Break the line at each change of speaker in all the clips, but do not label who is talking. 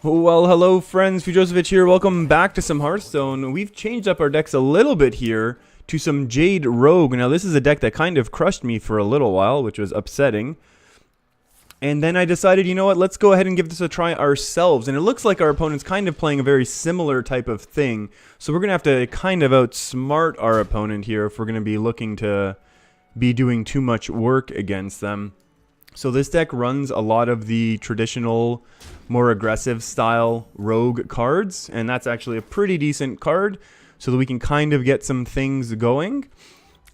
Well, hello friends, Fujosevic here. Welcome back to some Hearthstone. We've changed up our decks a little bit here to some Jade Rogue. Now this is a deck that kind of crushed me for a little while, which was upsetting. And then I decided, you know what, let's go ahead and give this a try ourselves. And it looks like our opponent's kind of playing a very similar type of thing. So we're going to have to kind of outsmart our opponent here if we're going to be looking to be doing too much work against them. So this deck runs a lot of the traditional, more aggressive style rogue cards, and that's actually a pretty decent card, so that we can kind of get some things going.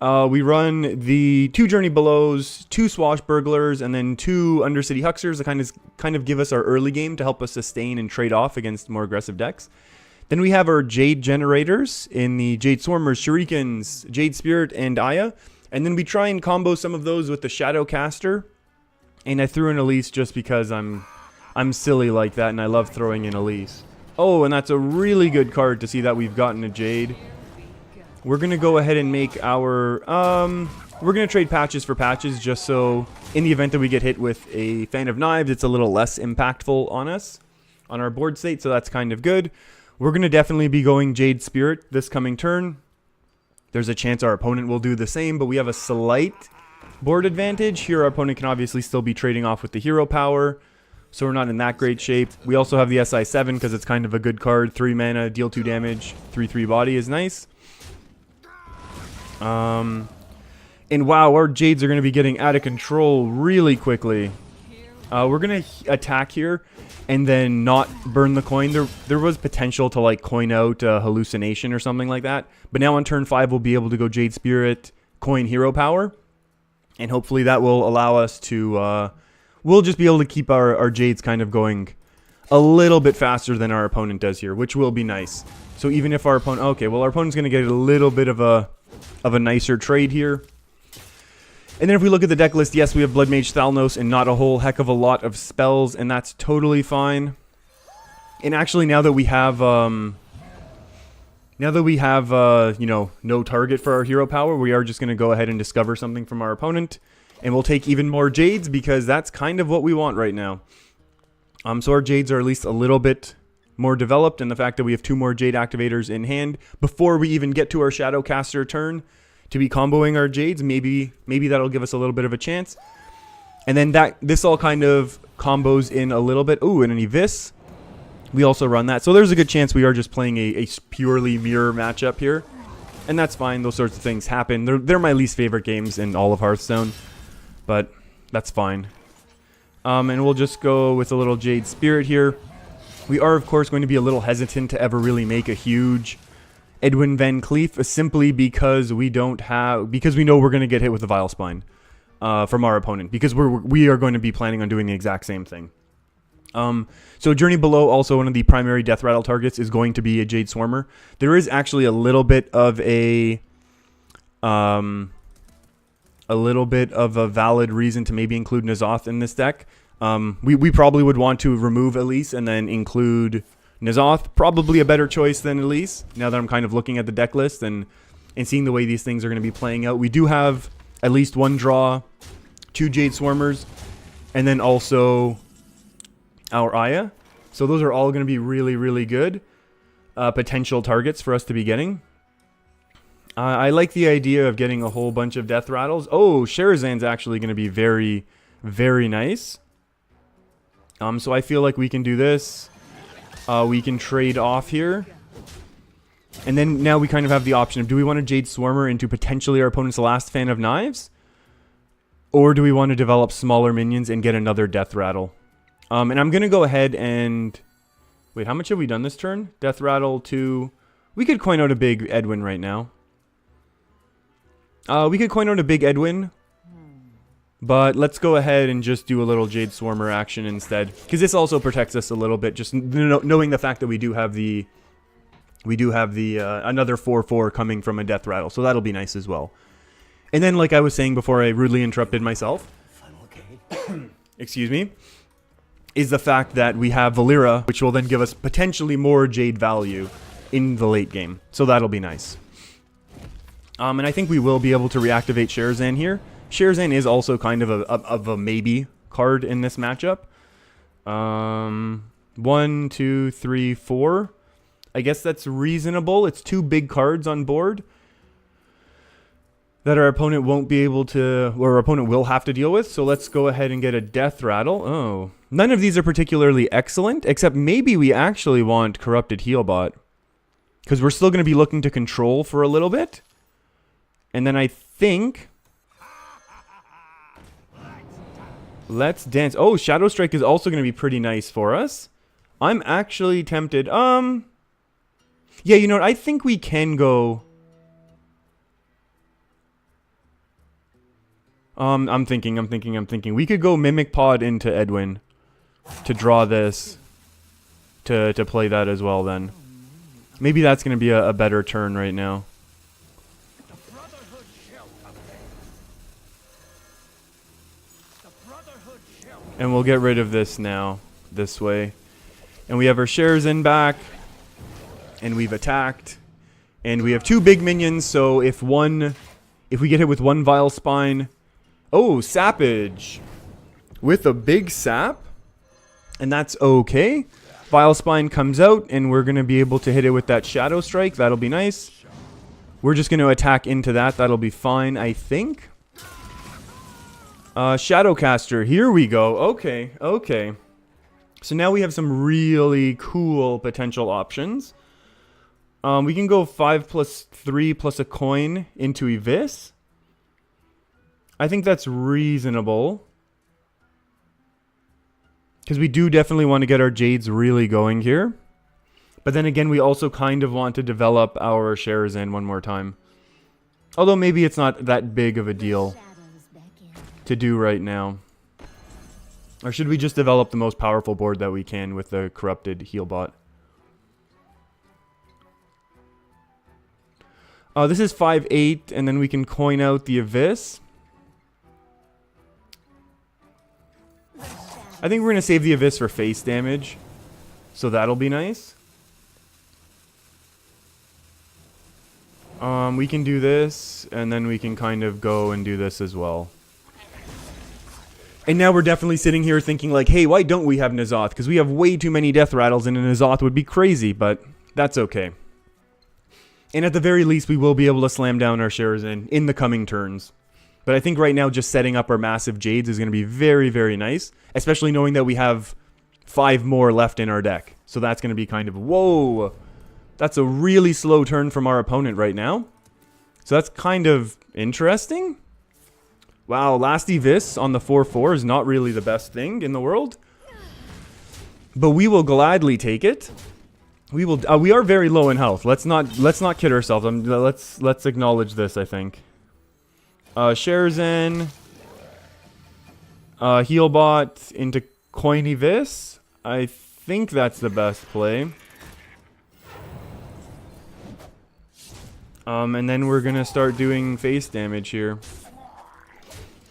We run the 2 Journey Belows, 2 Swashbucklers, and then 2 Undercity Hucksters that kind of give us our early game to help us sustain and trade off against more aggressive decks. Then we have our Jade Generators in the Jade Swarmers, Shurikens, Jade Spirit, and Aya. And then we try and combo some of those with the Shadow Caster. And I threw in Elise just because I'm silly like that, and I love throwing in Elise. Oh, and that's a really good card to see that we've gotten a Jade. We're going to go ahead and make our... we're going to trade patches for patches just so in the event that we get hit with a Fan of Knives, it's a little less impactful on us, on our board state, so that's kind of good. We're going to definitely be going Jade Spirit this coming turn. There's a chance our opponent will do the same, but we have a slight board advantage. Here our opponent can obviously still be trading off with the hero power, so we're not in that great shape. We also have the SI7 because it's kind of a good card. 3 mana, deal 2 damage, 3/3 body is nice. And wow, our Jades are going to be getting out of control really quickly. We're going to attack here and then not burn the coin. There was potential to like coin out a hallucination or something like that, but now on turn 5 we'll be able to go Jade Spirit, coin hero power. And hopefully that will allow us to, we'll just be able to keep our Jades kind of going a little bit faster than our opponent does here, which will be nice. So even if our opponent, okay, well our opponent's going to get a little bit of a nicer trade here. And then if we look at the deck list, yes, we have Blood Mage Thalnos and not a whole heck of a lot of spells, and that's totally fine. And actually now that we have, you know, no target for our hero power, we are just going to go ahead and discover something from our opponent. And we'll take even more Jades because that's kind of what we want right now. So our Jades are at least a little bit more developed, and the fact that we have 2 more Jade activators in hand before we even get to our Shadow Caster turn to be comboing our Jades, maybe that'll give us a little bit of a chance. And then this all kind of combos in a little bit. Ooh, and an Evis. We also run that. So there's a good chance we are just playing a purely mirror matchup here. And that's fine. Those sorts of things happen. They're my least favorite games in all of Hearthstone. But that's fine. And we'll just go with a little Jade Spirit here. We are, of course, going to be a little hesitant to ever really make a huge Edwin Van Cleef, simply because we know we're going to get hit with a Vile Spine from our opponent. Because we are going to be planning on doing the exact same thing. So Journey Below, also one of the primary Death Rattle targets, is going to be a Jade Swarmer. There is actually a little bit of a valid reason to maybe include N'Zoth in this deck. We probably would want to remove Elise and then include N'Zoth. Probably a better choice than Elise, now that I'm kind of looking at the deck list and seeing the way these things are going to be playing out. We do have at least 1 draw, 2 Jade Swarmers, and then also our Aya. So those are all going to be really, really good potential targets for us to be getting. I like the idea of getting a whole bunch of Death Rattles. Oh, Sherazan's actually going to be very, very nice. So I feel like we can do this. We can trade off here. And then now we kind of have the option of, do we want to Jade Swarmer into potentially our opponent's last Fan of Knives? Or do we want to develop smaller minions and get another Death Rattle? And I'm going to go ahead and... Wait, how much have we done this turn? Death Rattle to... We could coin out a big Edwin right now. We could coin out a big Edwin. But let's go ahead and just do a little Jade Swarmer action instead. Because this also protects us a little bit. Just knowing the fact that we do have the... another 4/4 coming from a Death Rattle. So that'll be nice as well. And then, like I was saying before I rudely interrupted myself... excuse me... is the fact that we have Valera, which will then give us potentially more Jade value in the late game. So that'll be nice. And I think we will be able to reactivate Sherazan here. Sherazan is also kind of a maybe card in this matchup. 1, 2, 3, 4. I guess that's reasonable. It's 2 big cards on board that our opponent won't be able to, or our opponent will have to deal with. So let's go ahead and get a Death Rattle. Oh, none of these are particularly excellent, except maybe we actually want Corrupted Healbot, because we're still going to be looking to control for a little bit. And then I think, let's dance. Oh, Shadow Strike is also going to be pretty nice for us. I'm actually tempted. Yeah, you know what? I think we can go. I'm thinking. We could go Mimic Pod into Edwin to draw this, to play that as well then. Maybe that's going to be a better turn right now. And we'll get rid of this now, this way. And we have our Sherzin back. And we've attacked. And we have 2 big minions, so if we get hit with 1 Vile Spine... Oh, Sappage! With a big sap. And that's okay. Vile Spine comes out, and we're going to be able to hit it with that Shadow Strike. That'll be nice. We're just going to attack into that. That'll be fine, I think. Shadowcaster, here we go. Okay, okay. So now we have some really cool potential options. We can go 5 plus 3 plus a coin into Evis. I think that's reasonable. Because we do definitely want to get our Jades really going here. But then again, we also kind of want to develop our Sherzin one more time. Although maybe it's not that big of a deal to do right now. Or should we just develop the most powerful board that we can with the Corrupted Healbot? This is 5/8, and then we can coin out the Abyss. I think we're going to save the Abyss for face damage. So that'll be nice. We can do this, and then we can kind of go and do this as well. And now we're definitely sitting here thinking like, hey, why don't we have N'Zoth? Because we have way too many Death Rattles, and a N'Zoth would be crazy, but that's okay. And at the very least, we will be able to slam down our Sherzin in the coming turns. But I think right now just setting up our massive Jades is going to be very, very nice. Especially knowing that we have 5 more left in our deck. So that's going to be kind of, whoa. That's a really slow turn from our opponent right now. So that's kind of interesting. Wow, last Evis on the 4/4 is not really the best thing in the world. But we will gladly take it. We will. We are very low in health. Let's not kid ourselves. Let's acknowledge this, I think. Sherzin. Healbot into Coin Evis. I think that's the best play. And then we're gonna start doing face damage here.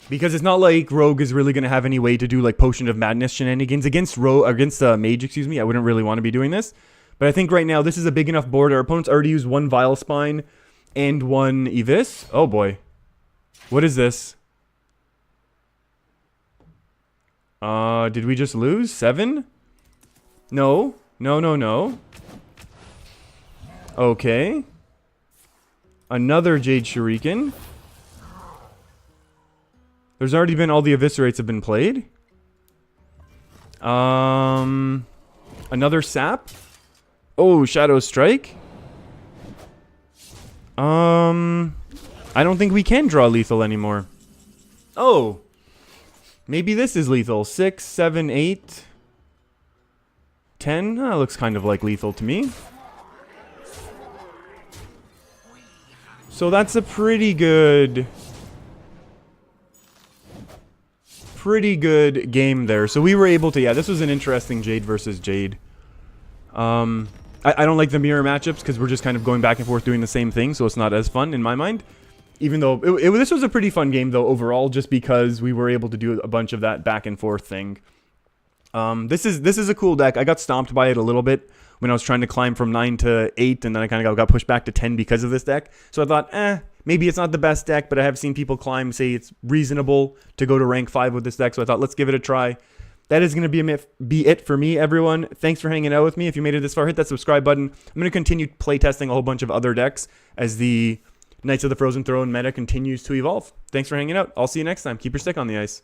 Because it's not like Rogue is really gonna have any way to do like Potion of Madness shenanigans against Mage, excuse me. I wouldn't really want to be doing this. But I think right now this is a big enough board. Our opponent's already used 1 Vile Spine and 1 Evis. Oh boy. What is this? Did we just lose? 7? No. No. Okay. Another Jade Shuriken. There's already been all the Eviscerates have been played. Another Sap. Oh, Shadow Strike. I don't think we can draw lethal anymore. Oh. Maybe this is lethal. 6, 7, 8, 10. That looks kind of like lethal to me. So that's a pretty good game there. So we were able to, yeah, this was an interesting Jade versus Jade. I don't like the mirror matchups because we're just kind of going back and forth doing the same thing, so it's not as fun in my mind. Even though this was a pretty fun game though overall, just because we were able to do a bunch of that back and forth thing. This is a cool deck. I got stomped by it a little bit when I was trying to climb from 9 to 8, and then I kind of got pushed back to 10 because of this deck. So I thought, maybe it's not the best deck, but I have seen people say it's reasonable to go to rank 5 with this deck. So I thought, let's give it a try. that is going to be it for me, everyone. Thanks for hanging out with me. If you made it this far, hit that subscribe button. I'm going to continue playtesting a whole bunch of other decks as the Knights of the Frozen Throne meta continues to evolve. Thanks for hanging out. I'll see you next time. Keep your stick on the ice.